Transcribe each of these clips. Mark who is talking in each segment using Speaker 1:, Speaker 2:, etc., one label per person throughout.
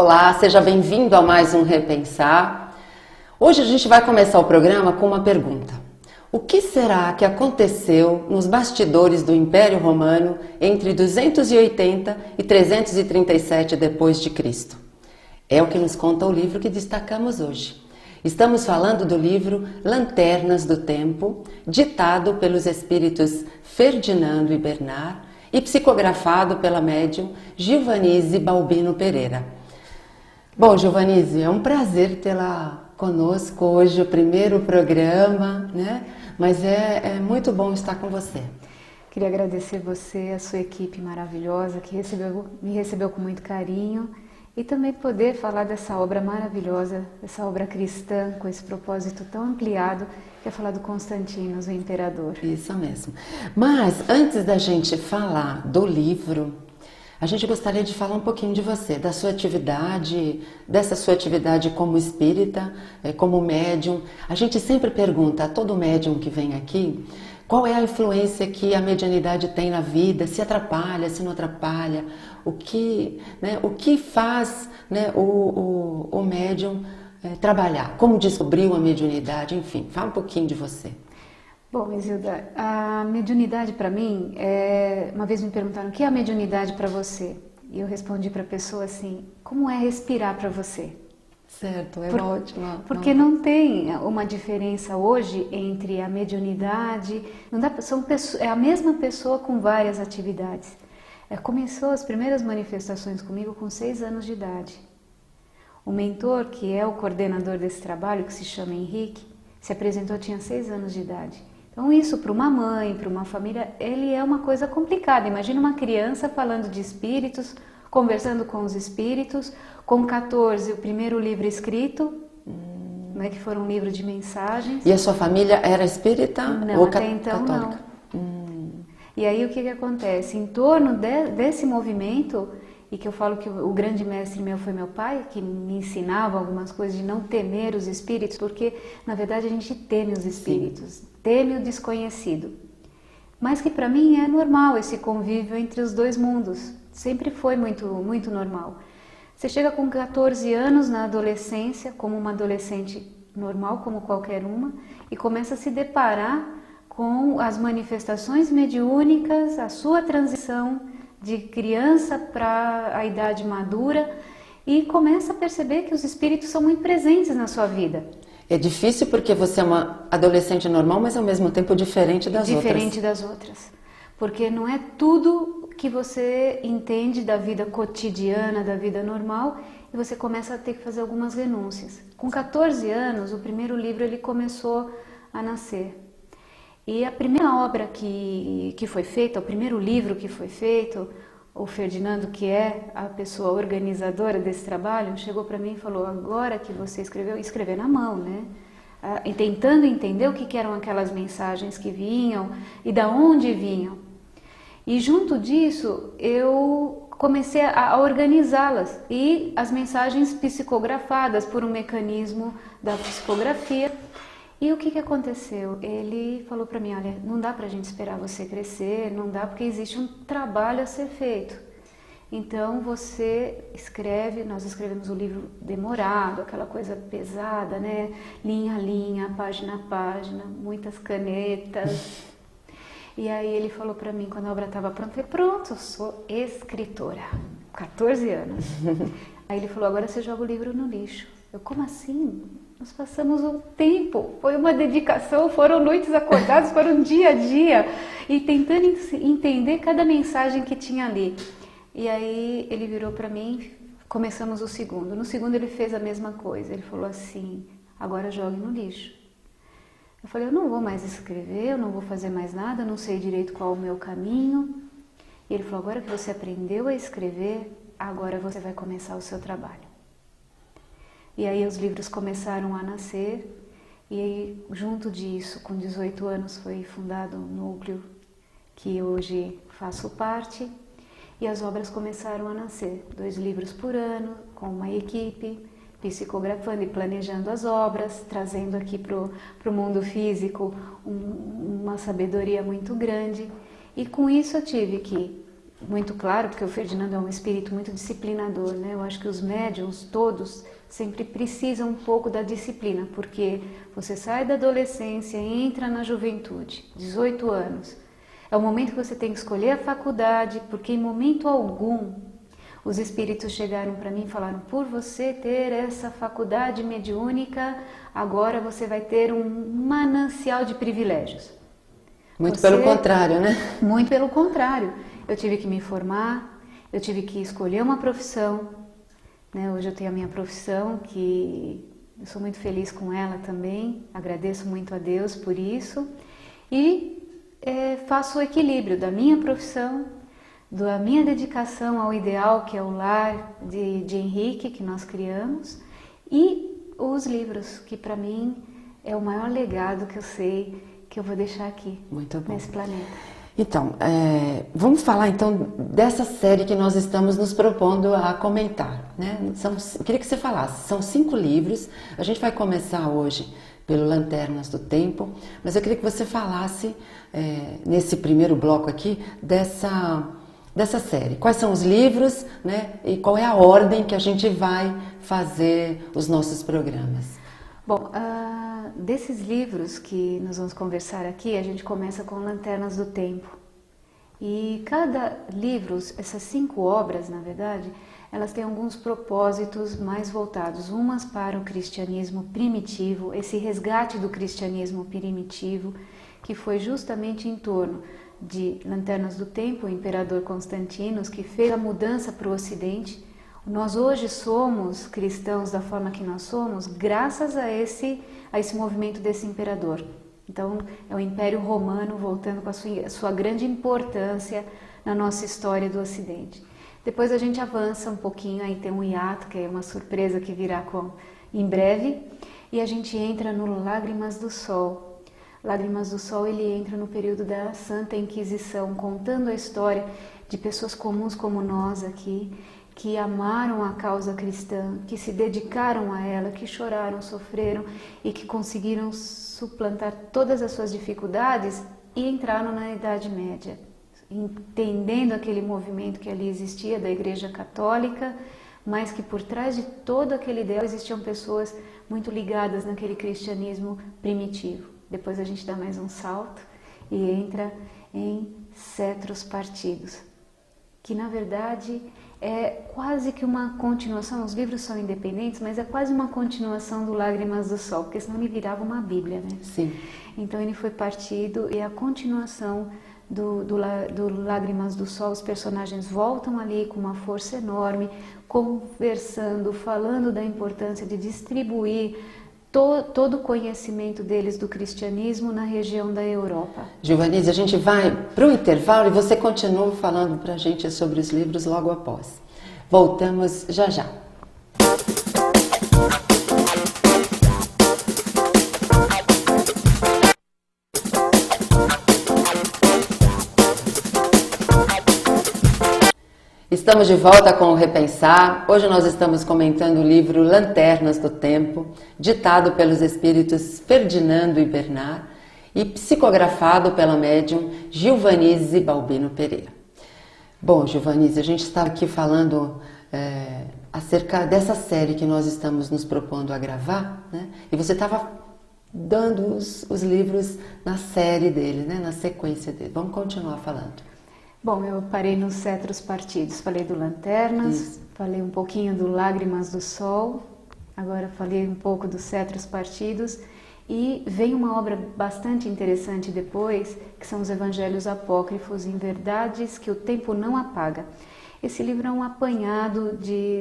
Speaker 1: Olá, seja bem-vindo a mais um Repensar. Hoje a gente vai começar o programa com uma pergunta. O que será que aconteceu nos bastidores do Império Romano entre 280 e 337 depois de Cristo? É o que nos conta o livro que destacamos hoje. Estamos falando do livro Lanternas do Tempo, ditado pelos espíritos Ferdinando e Bernard e psicografado pela médium Gilvanise Balbino Pereira. Bom, Gilvanise, é um prazer tê-la conosco hoje, o primeiro programa, né? Mas é muito bom estar com você.
Speaker 2: Queria agradecer você, a sua equipe maravilhosa, que me recebeu com muito carinho, e também poder falar dessa obra maravilhosa, essa obra cristã, com esse propósito tão ampliado, que é falar do Constantinos, o Imperador.
Speaker 1: Isso mesmo. Mas, antes da gente falar do livro, a gente gostaria de falar um pouquinho de você, da sua atividade, dessa sua atividade como espírita, como médium. A gente sempre pergunta a todo médium que vem aqui qual é a influência que a mediunidade tem na vida, se atrapalha, se não atrapalha, o que faz, né, o médium trabalhar, como descobriu a mediunidade, enfim, fala um pouquinho de você.
Speaker 2: Bom, Isilda, a mediunidade para mim, uma vez me perguntaram o que é a mediunidade para você? E eu respondi para a pessoa assim, como é respirar para você?
Speaker 1: Certo, ótimo.
Speaker 2: Porque não tem uma diferença hoje entre a mediunidade, é a mesma pessoa com várias atividades. Começou as primeiras manifestações comigo com 6 anos de idade. O mentor, que é o coordenador desse trabalho, que se chama Henrique, se apresentou, tinha 6 anos de idade. Então isso para uma mãe, para uma família, ele é uma coisa complicada. Imagina uma criança falando de espíritos, conversando com os espíritos, com 14, o primeiro livro escrito, né, que foi um livro de mensagens.
Speaker 1: E a sua família era espírita?
Speaker 2: Não,
Speaker 1: ou
Speaker 2: até então
Speaker 1: católica?
Speaker 2: não. E aí o que acontece? Em torno desse movimento, e que eu falo que o grande mestre meu foi meu pai, que me ensinava algumas coisas de não temer os espíritos, porque na verdade a gente teme os espíritos, sim, teme o desconhecido. Mas que para mim é normal esse convívio entre os dois mundos, sempre foi muito, muito normal. Você chega com 14 anos na adolescência, como uma adolescente normal, como qualquer uma, e começa a se deparar com as manifestações mediúnicas, a sua transição de criança para a idade madura, e começa a perceber que os espíritos são muito presentes na sua vida.
Speaker 1: É difícil porque você é uma adolescente normal, mas ao mesmo tempo diferente das outras.
Speaker 2: Diferente das outras. Porque não é tudo que você entende da vida cotidiana, da vida normal, e você começa a ter que fazer algumas renúncias. Com 14 anos, o primeiro livro ele começou a nascer. E a primeira obra que foi feita, o primeiro livro que foi feito, o Ferdinando, que é a pessoa organizadora desse trabalho, chegou para mim e falou, agora que você escrever na mão, né? E tentando entender o que eram aquelas mensagens que vinham e da onde vinham. E junto disso, eu comecei a organizá-las e as mensagens psicografadas por um mecanismo da psicografia. E o que aconteceu? Ele falou para mim, olha, não dá para a gente esperar você crescer, não dá porque existe um trabalho a ser feito. Então você escreve, nós escrevemos o livro demorado, aquela coisa pesada, né? Linha a linha, página a página, muitas canetas. E aí ele falou para mim, quando a obra estava pronta, eu falei, pronto, eu sou escritora, 14 anos. Aí ele falou, agora você joga o livro no lixo. Eu, como assim? Nós passamos um tempo, foi uma dedicação, foram noites acordadas, foram dia a dia, e tentando entender cada mensagem que tinha ali. E aí ele virou para mim, começamos o segundo. No segundo ele fez a mesma coisa, ele falou assim, agora jogue no lixo. Eu falei, eu não vou mais escrever, eu não vou fazer mais nada, eu não sei direito qual é o meu caminho. E ele falou, agora que você aprendeu a escrever, agora você vai começar o seu trabalho. E aí os livros começaram a nascer, e aí, junto disso, com 18 anos, foi fundado um núcleo que hoje faço parte, e as obras começaram a nascer, 2 livros por ano, com uma equipe, psicografando e planejando as obras, trazendo aqui para o mundo físico uma sabedoria muito grande. E com isso eu tive que muito claro, porque o Ferdinando é um espírito muito disciplinador, né? Eu acho que os médiuns todos sempre precisam um pouco da disciplina, porque você sai da adolescência e entra na juventude, 18 anos. É o momento que você tem que escolher a faculdade, porque em momento algum os espíritos chegaram para mim e falaram: por você ter essa faculdade mediúnica, agora você vai ter um manancial de privilégios.
Speaker 1: Muito pelo contrário, né?
Speaker 2: Muito pelo contrário. Eu tive que me formar, eu tive que escolher uma profissão, né? Hoje eu tenho a minha profissão, que eu sou muito feliz com ela também, agradeço muito a Deus por isso, e faço o equilíbrio da minha profissão, da minha dedicação ao ideal, que é o lar de Henrique, que nós criamos, e os livros, que para mim é o maior legado que eu sei que eu vou deixar aqui, nesse planeta.
Speaker 1: Então, vamos falar então dessa série que nós estamos nos propondo a comentar, né? Queria que você falasse, são 5 livros, a gente vai começar hoje pelo Lanternas do Tempo, mas eu queria que você falasse, nesse primeiro bloco aqui, dessa série. Quais são os livros, né? E qual é a ordem que a gente vai fazer os nossos programas?
Speaker 2: Bom, desses livros que nós vamos conversar aqui, a gente começa com Lanternas do Tempo. E cada livro, essas 5 obras, na verdade, elas têm alguns propósitos mais voltados, umas para o cristianismo primitivo, esse resgate do cristianismo primitivo, que foi justamente em torno de Lanternas do Tempo, o imperador Constantinos, que fez a mudança para o Ocidente. Nós hoje somos cristãos da forma que nós somos graças a esse movimento desse imperador. Então, é o Império Romano voltando com a sua grande importância na nossa história do Ocidente. Depois a gente avança um pouquinho, aí tem um hiato, que é uma surpresa que virá em breve, e a gente entra no Lágrimas do Sol. Lágrimas do Sol, ele entra no período da Santa Inquisição, contando a história de pessoas comuns como nós aqui, que amaram a causa cristã, que se dedicaram a ela, que choraram, sofreram e que conseguiram suplantar todas as suas dificuldades e entraram na Idade Média, entendendo aquele movimento que ali existia da Igreja Católica, mas que por trás de todo aquele ideal existiam pessoas muito ligadas naquele cristianismo primitivo. Depois a gente dá mais um salto e entra em Cetros Partidos, que na verdade é quase que uma continuação. Os livros são independentes, mas é quase uma continuação do Lágrimas do Sol, porque senão ele virava uma Bíblia, né?
Speaker 1: Sim.
Speaker 2: Então ele foi partido e a continuação do Lágrimas do Sol, os personagens voltam ali com uma força enorme, conversando, falando da importância de distribuir todo o conhecimento deles do cristianismo na região da Europa.
Speaker 1: Giovanise, a gente vai para o intervalo e você continua falando para a gente sobre os livros logo após. Voltamos já já. Estamos de volta com o Repensar. Hoje nós estamos comentando o livro Lanternas do Tempo, ditado pelos espíritos Ferdinando e Bernard e psicografado pela médium Giovanise Balbino Pereira. Bom, Giovanise, a gente estava aqui falando acerca dessa série que nós estamos nos propondo a gravar, né? E você estava dando os livros na série dele, né? Na sequência dele. Vamos continuar falando.
Speaker 2: Bom, eu parei nos Cetros Partidos, falei do Lanternas, falei um pouquinho do Lágrimas do Sol, agora falei um pouco dos Cetros Partidos e vem uma obra bastante interessante depois, que são os Evangelhos Apócrifos em Verdades que o Tempo Não Apaga. Esse livro é um apanhado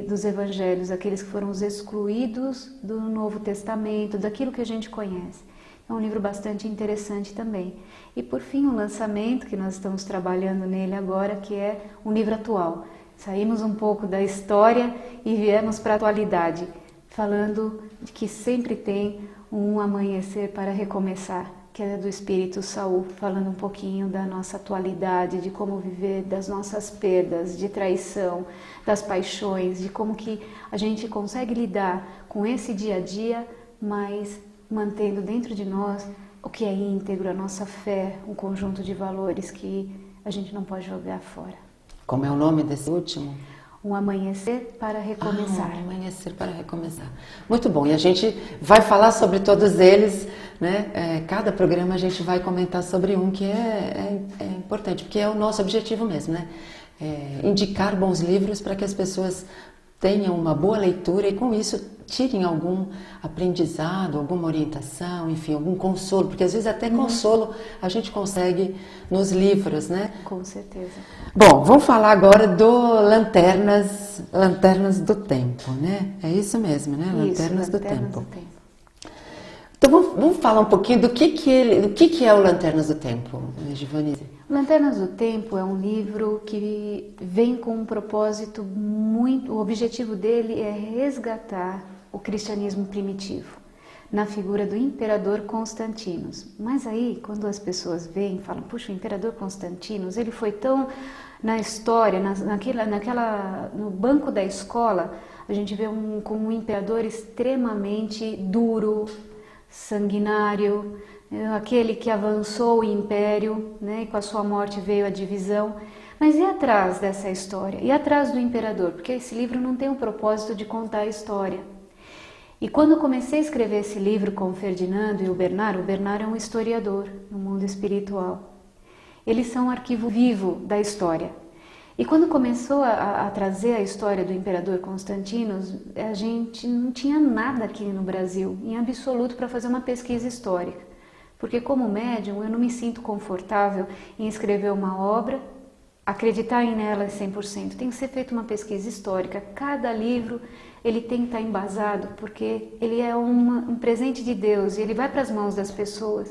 Speaker 2: dos Evangelhos, aqueles que foram os excluídos do Novo Testamento, daquilo que a gente conhece. É um livro bastante interessante também. E por fim, o lançamento, que nós estamos trabalhando nele agora, que é um livro atual. Saímos um pouco da história e viemos para a atualidade, falando de que sempre tem um amanhecer para recomeçar, que é do Espírito Saul, falando um pouquinho da nossa atualidade, de como viver, das nossas perdas, de traição, das paixões, de como que a gente consegue lidar com esse dia a dia, mas mantendo dentro de nós o que é íntegro, a nossa fé, um conjunto de valores que a gente não pode jogar fora.
Speaker 1: Como é o nome desse último?
Speaker 2: Um amanhecer para recomeçar.
Speaker 1: Um amanhecer para recomeçar. Muito bom. E a gente vai falar sobre todos eles, né? Cada programa a gente vai comentar sobre um que é importante, porque é o nosso objetivo mesmo, né? Indicar bons livros para que as pessoas tenham uma boa leitura e com isso tirem algum aprendizado, alguma orientação, enfim, algum consolo, porque às vezes até consolo a gente consegue nos livros, né?
Speaker 2: Com certeza.
Speaker 1: Bom, vamos falar agora do Lanternas do Tempo, né? É isso mesmo, né? Lanternas do Tempo. Então vamos falar um pouquinho do que é o Lanternas do Tempo, Givanise?
Speaker 2: Lanternas do Tempo é um livro que vem com um propósito o objetivo dele é resgatar o cristianismo primitivo, na figura do imperador Constantinos. Mas aí, quando as pessoas veem, falam, puxa, o imperador Constantinos, ele foi tão na história, no banco da escola, a gente vê como um imperador extremamente duro, sanguinário, aquele que avançou o império, né, e com a sua morte veio a divisão. Mas e atrás dessa história? E atrás do imperador? Porque esse livro não tem o propósito de contar a história. E quando eu comecei a escrever esse livro com o Ferdinando e o Bernard é um historiador no mundo espiritual. Eles são um arquivo vivo da história. E quando começou a trazer a história do imperador Constantinos, a gente não tinha nada aqui no Brasil, em absoluto, para fazer uma pesquisa histórica. Porque como médium, eu não me sinto confortável em escrever uma obra, acreditar nela 100%. Tem que ser feita uma pesquisa histórica. Cada livro ele tem que estar embasado, porque ele é um presente de Deus e ele vai para as mãos das pessoas.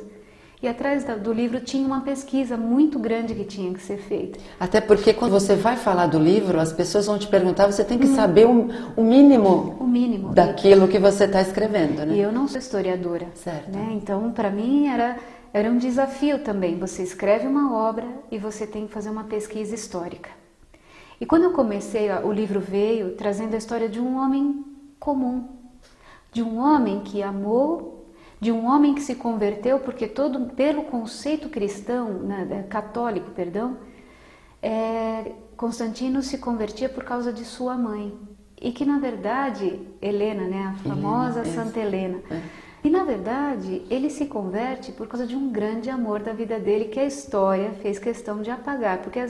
Speaker 2: E atrás do livro tinha uma pesquisa muito grande que tinha que ser feita.
Speaker 1: Até porque quando você vai falar do livro, as pessoas vão te perguntar, você tem que saber o mínimo daquilo que você está escrevendo, né?
Speaker 2: E eu não sou historiadora,
Speaker 1: certo?
Speaker 2: Né? Então, para mim, era um desafio também. Você escreve uma obra e você tem que fazer uma pesquisa histórica. E quando eu comecei, o livro veio trazendo a história de um homem comum, de um homem que amou, de um homem que se converteu, porque pelo conceito cristão, né, católico, Constantino se convertia por causa de sua mãe. E que, na verdade, Helena, né, a famosa Santa Helena, e, na verdade, ele se converte por causa de um grande amor da vida dele, que a história fez questão de apagar, porque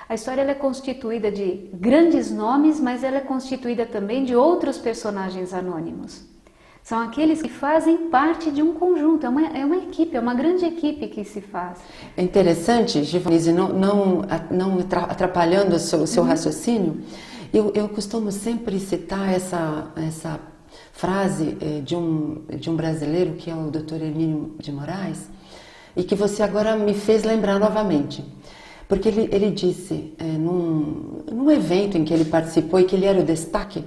Speaker 2: a história ela é constituída de grandes nomes, mas ela é constituída também de outros personagens anônimos. São aqueles que fazem parte de um conjunto, é uma equipe, é uma grande equipe que se faz.
Speaker 1: É interessante, Givanise, não atrapalhando o seu raciocínio, eu costumo sempre citar essa frase de um brasileiro, que é o Dr. Hermínio de Moraes, e que você agora me fez lembrar novamente. Porque ele disse, num evento em que ele participou e que ele era o destaque,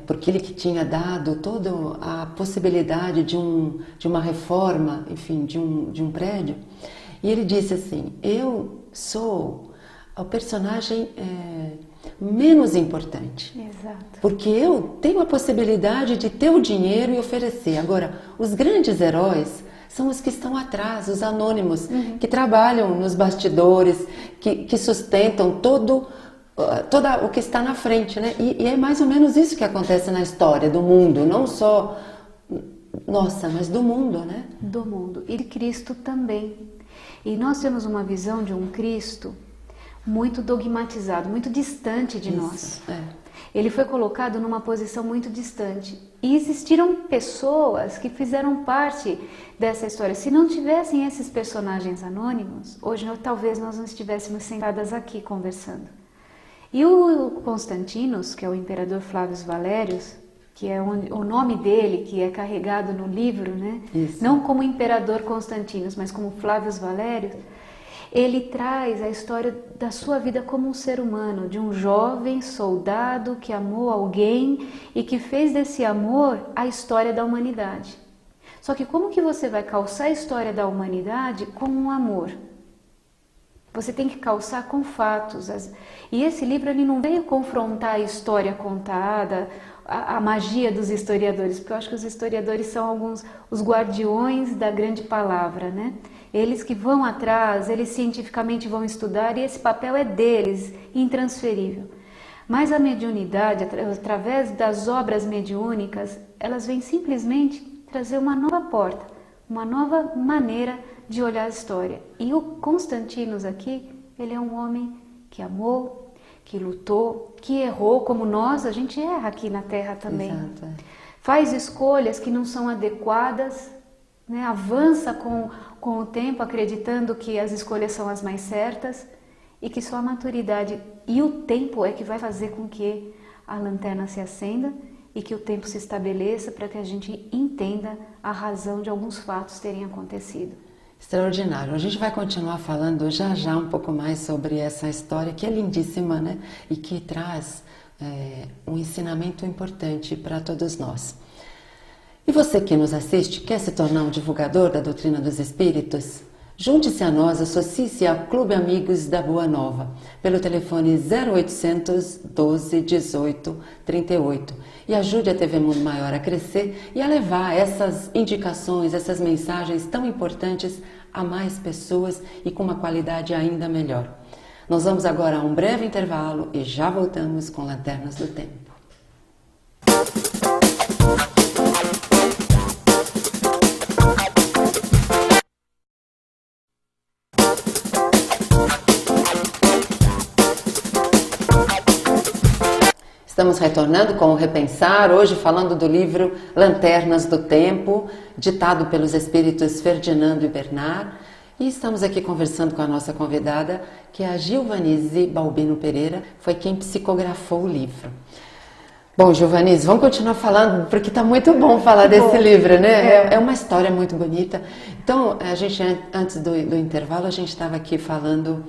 Speaker 1: porque ele que tinha dado toda a possibilidade de uma reforma, enfim, de um prédio, e ele disse assim, eu sou o personagem menos importante.
Speaker 2: Exato.
Speaker 1: Porque eu tenho a possibilidade de ter o dinheiro e oferecer. Agora, os grandes heróis são os que estão atrás, os anônimos, que trabalham nos bastidores, que sustentam todo o que está na frente, né? E é mais ou menos isso que acontece na história do mundo, não só nossa, mas do mundo, né?
Speaker 2: Do mundo. E de Cristo também. E nós temos uma visão de um Cristo muito dogmatizado, muito distante de nós. Ele foi colocado numa posição muito distante. E existiram pessoas que fizeram parte dessa história. Se não tivessem esses personagens anônimos, hoje talvez nós não estivéssemos sentadas aqui conversando. E o Constantinos, que é o imperador Flávio Valérios, que é o nome dele, que é carregado no livro, né?
Speaker 1: Isso.
Speaker 2: Não como imperador Constantinos, mas como Flávio Valérios, ele traz a história da sua vida como um ser humano, de um jovem soldado que amou alguém e que fez desse amor a história da humanidade. Só que como que você vai calçar a história da humanidade com um amor? Você tem que calçar com fatos. E esse livro ele não veio confrontar a história contada, a magia dos historiadores, porque eu acho que os historiadores são os guardiões da grande palavra, né? Eles que vão atrás, eles cientificamente vão estudar e esse papel é deles, intransferível. Mas a mediunidade, através das obras mediúnicas, elas vêm simplesmente trazer uma nova porta, uma nova maneira de olhar a história. E o Constantinos aqui, ele é um homem que amou, que lutou, que errou, como nós, a gente erra aqui na Terra também.
Speaker 1: Exato.
Speaker 2: Faz escolhas que não são adequadas, né? Avança com o tempo acreditando que as escolhas são as mais certas e que só a maturidade e o tempo é que vai fazer com que a lanterna se acenda e que o tempo se estabeleça para que a gente entenda a razão de alguns fatos terem acontecido.
Speaker 1: Extraordinário. A gente vai continuar falando já já um pouco mais sobre essa história que é lindíssima, né? E que traz um ensinamento importante para todos nós. E você que nos assiste, quer se tornar um divulgador da doutrina dos espíritos? Junte-se a nós, associe-se ao Clube Amigos da Boa Nova, pelo telefone 0800 12 18 38 e ajude a TV Mundo Maior a crescer e a levar essas indicações, essas mensagens tão importantes a mais pessoas e com uma qualidade ainda melhor. Nós vamos agora a um breve intervalo e já voltamos com Lanternas do Tempo. Estamos retornando com o Repensar, hoje falando do livro Lanternas do Tempo, ditado pelos espíritos Ferdinando e Bernard. E estamos aqui conversando com a nossa convidada, que é a Gilvanise Balbino Pereira, foi quem psicografou o livro. Bom, Gilvanise, vamos continuar falando, porque está muito bom falar desse livro, né? É uma história muito bonita. Então, a gente, antes do intervalo, a gente estava aqui falando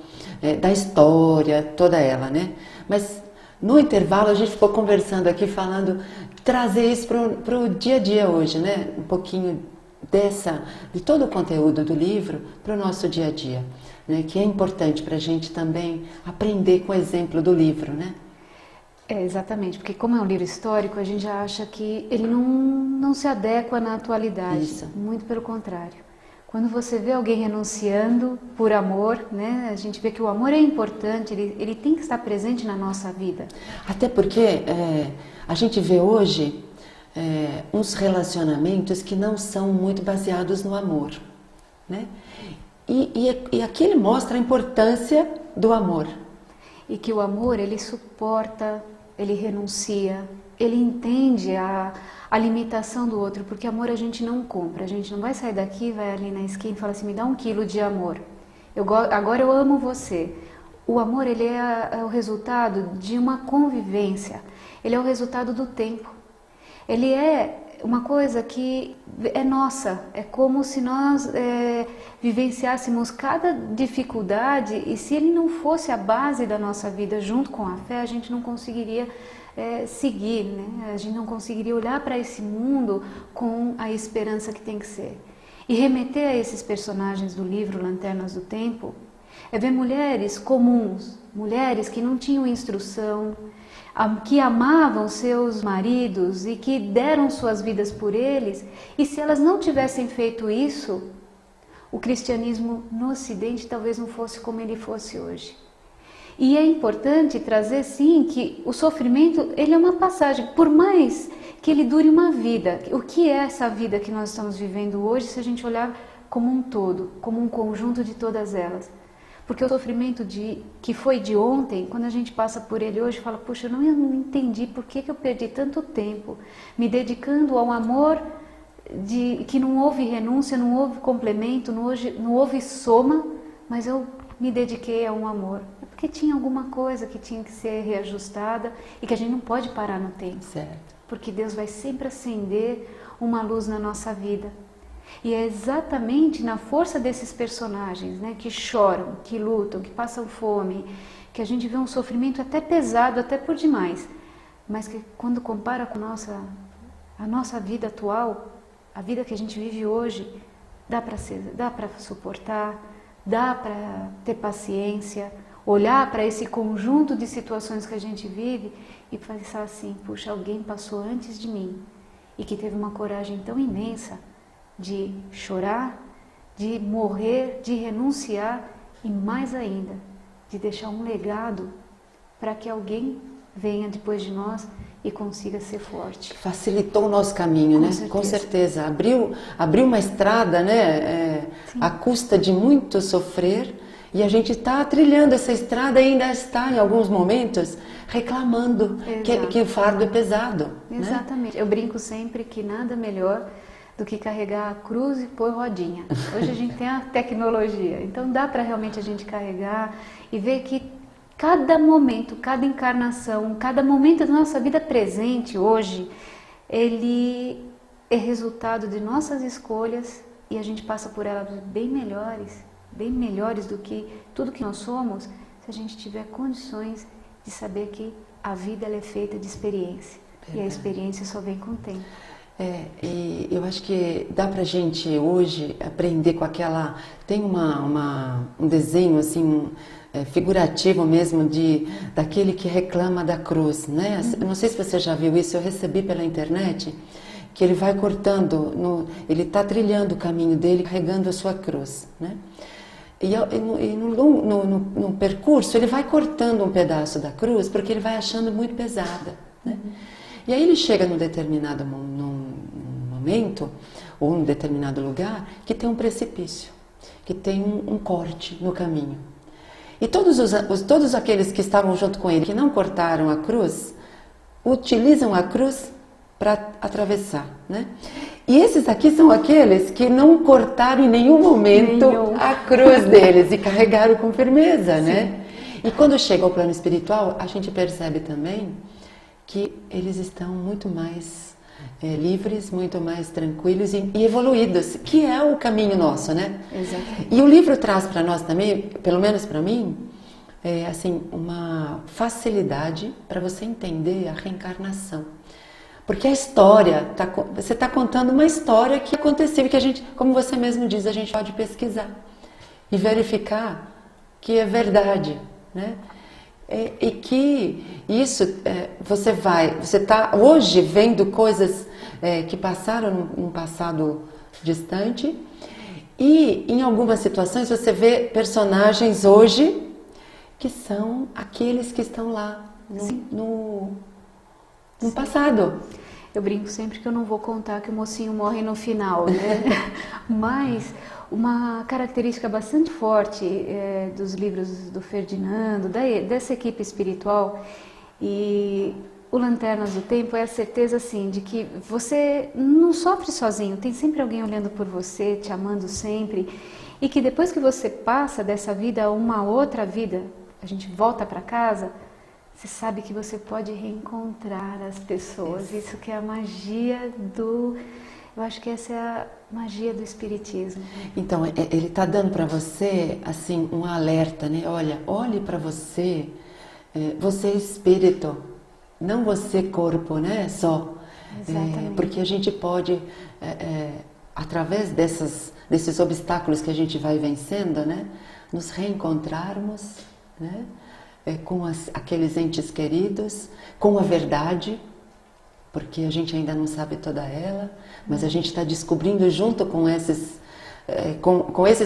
Speaker 1: da história, toda ela, né? Mas no intervalo a gente ficou conversando aqui, trazer isso para o dia a dia hoje, né? Um pouquinho de todo o conteúdo do livro para o nosso dia a dia, né? Que é importante para a gente também aprender com o exemplo do livro, né?
Speaker 2: Exatamente, porque como é um livro histórico, a gente já acha que ele não se adequa na atualidade.
Speaker 1: Isso.
Speaker 2: Muito pelo contrário. Quando você vê alguém renunciando por amor, né, a gente vê que o amor é importante, ele tem que estar presente na nossa vida.
Speaker 1: Até porque a gente vê hoje uns relacionamentos que não são muito baseados no amor, né? E aqui ele mostra a importância do amor.
Speaker 2: E que o amor, ele suporta, ele renuncia, ele entende a limitação do outro, porque amor a gente não compra, a gente não vai sair daqui, vai ali na esquina e fala assim, me dá 1 quilo de amor, agora eu amo você. O amor, ele é o resultado de uma convivência, ele é o resultado do tempo, ele é uma coisa que é nossa, é como se nós vivenciássemos cada dificuldade e se ele não fosse a base da nossa vida junto com a fé, a gente não conseguiria seguir, né? A gente não conseguiria olhar para esse mundo com a esperança que tem que ser. E remeter a esses personagens do livro Lanternas do Tempo é ver mulheres comuns, mulheres que não tinham instrução, que amavam seus maridos e que deram suas vidas por eles, e se elas não tivessem feito isso, o cristianismo no Ocidente talvez não fosse como ele fosse hoje. E é importante trazer sim que o sofrimento, ele é uma passagem, por mais que ele dure uma vida. O que é essa vida que nós estamos vivendo hoje se a gente olhar como um todo, como um conjunto de todas elas? Porque o sofrimento que foi de ontem, quando a gente passa por ele hoje, fala, puxa, eu não entendi por que eu perdi tanto tempo me dedicando a um amor que não houve renúncia, não houve complemento, não houve soma, mas eu me dediquei a um amor. É porque tinha alguma coisa que tinha que ser reajustada e que a gente não pode parar no tempo.
Speaker 1: Certo.
Speaker 2: Porque Deus vai sempre acender uma luz na nossa vida. E é exatamente na força desses personagens, né, que choram, que lutam, que passam fome, que a gente vê um sofrimento até pesado, até por demais, mas que quando compara com a nossa vida atual, a vida que a gente vive hoje, dá para suportar, dá para ter paciência. olhar para esse conjunto de situações que a gente vive e pensar assim, puxa, alguém passou antes de mim e que teve uma coragem tão imensa de chorar, de morrer, de renunciar e mais ainda, de deixar um legado para que alguém venha depois de nós e consiga ser forte.
Speaker 1: Facilitou o nosso caminho,
Speaker 2: Com
Speaker 1: né?
Speaker 2: certeza.
Speaker 1: Com certeza. Abriu uma estrada, né? À custa de muito sofrer. E a gente está trilhando essa estrada e ainda está, em alguns momentos, reclamando que o fardo é pesado.
Speaker 2: Exatamente. Né? Eu brinco sempre que nada melhor do que carregar a cruz e pôr rodinha. Hoje a gente tem a tecnologia, então dá para realmente a gente carregar e ver que cada momento, cada encarnação, cada momento da nossa vida presente hoje, ele é resultado de nossas escolhas e a gente passa por elas bem melhores do que tudo que nós somos, se a gente tiver condições de saber que a vida ela é feita de experiência. Verdade. E a experiência só vem com o tempo.
Speaker 1: E eu acho que dá pra gente hoje aprender com aquela... Tem um desenho assim, figurativo mesmo, daquele que reclama da cruz, né? Eu não sei se você já viu isso, eu recebi pela internet, que ele vai cortando, ele está trilhando o caminho dele, carregando a sua cruz, né? E no percurso ele vai cortando um pedaço da cruz, porque ele vai achando muito pesada, né? E aí ele chega num determinado momento, ou num determinado lugar, que tem um precipício, que tem um corte no caminho. E todos aqueles que estavam junto com ele, que não cortaram a cruz, utilizam a cruz para atravessar, né? E esses aqui são aqueles que não cortaram em nenhum momento a cruz deles e carregaram com firmeza, né? E quando chega ao plano espiritual, a gente percebe também que eles estão muito mais livres, muito mais tranquilos e evoluídos, que é o caminho nosso, né?
Speaker 2: Exatamente.
Speaker 1: E o livro traz para nós também, pelo menos para mim, assim, uma facilidade para você entender a reencarnação. Porque a história, você está contando uma história que aconteceu e que a gente, como você mesmo diz, a gente pode pesquisar e verificar que é verdade, né? E que isso, você está hoje vendo coisas que passaram num passado distante e em algumas situações você vê personagens hoje que são aqueles que estão lá no passado.
Speaker 2: Eu brinco sempre que eu não vou contar que o mocinho morre no final, né? Mas uma característica bastante forte dos livros do Ferdinando, dessa equipe espiritual e o Lanternas do Tempo é a certeza assim de que você não sofre sozinho, tem sempre alguém olhando por você, te amando sempre e que depois que você passa dessa vida a uma outra vida, a gente volta para casa, você sabe que você pode reencontrar as pessoas. Isso que é a magia do... Eu acho que essa é a magia do espiritismo.
Speaker 1: Então, ele está dando para você, assim, um alerta, né? Olha, olhe para você, você é espírito, não você corpo, né? Só.
Speaker 2: Exatamente.
Speaker 1: Porque a gente pode, através desses obstáculos que a gente vai vencendo, né? Nos reencontrarmos, né? Com aqueles entes queridos, com a verdade, porque a gente ainda não sabe toda ela, mas a gente está descobrindo junto com esses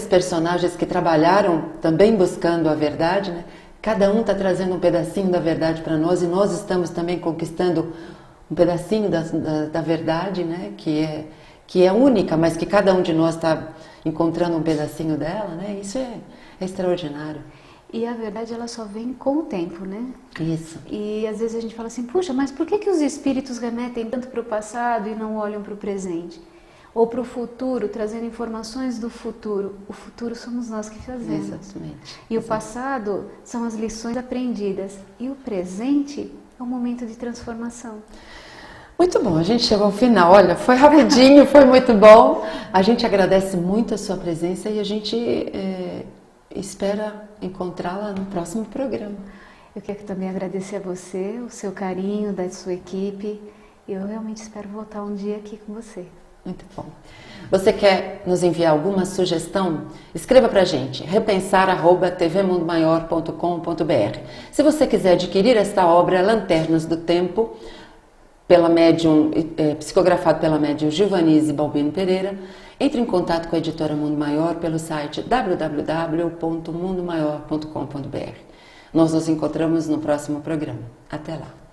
Speaker 1: personagens que trabalharam também buscando a verdade, né? Cada um está trazendo um pedacinho da verdade para nós e nós estamos também conquistando um pedacinho da verdade, né? Que é única, mas que cada um de nós está encontrando um pedacinho dela, né? Isso é extraordinário.
Speaker 2: E a verdade ela só vem com o tempo, né?
Speaker 1: Isso.
Speaker 2: E às vezes a gente fala assim, puxa, mas por que os espíritos remetem tanto para o passado e não olham para o presente? Ou para o futuro, trazendo informações do futuro. O futuro somos nós que fazemos.
Speaker 1: Exatamente.
Speaker 2: E o passado são as lições aprendidas. E o presente é um momento de transformação.
Speaker 1: Muito bom, a gente chegou ao final. Olha, foi rapidinho, foi muito bom. A gente agradece muito a sua presença e a gente... espera encontrá-la no próximo programa.
Speaker 2: Eu quero também agradecer a você, o seu carinho, da sua equipe. Eu realmente espero voltar um dia aqui com você.
Speaker 1: Muito bom. Você quer nos enviar alguma sugestão? Escreva pra gente, repensar@tvmundomaior.com.br. Se você quiser adquirir esta obra, Lanternas do Tempo, psicografado pela médium Gilvanise Balbino Pereira, entre em contato com a editora Mundo Maior pelo site www.mundomaior.com.br. Nós nos encontramos no próximo programa. Até lá!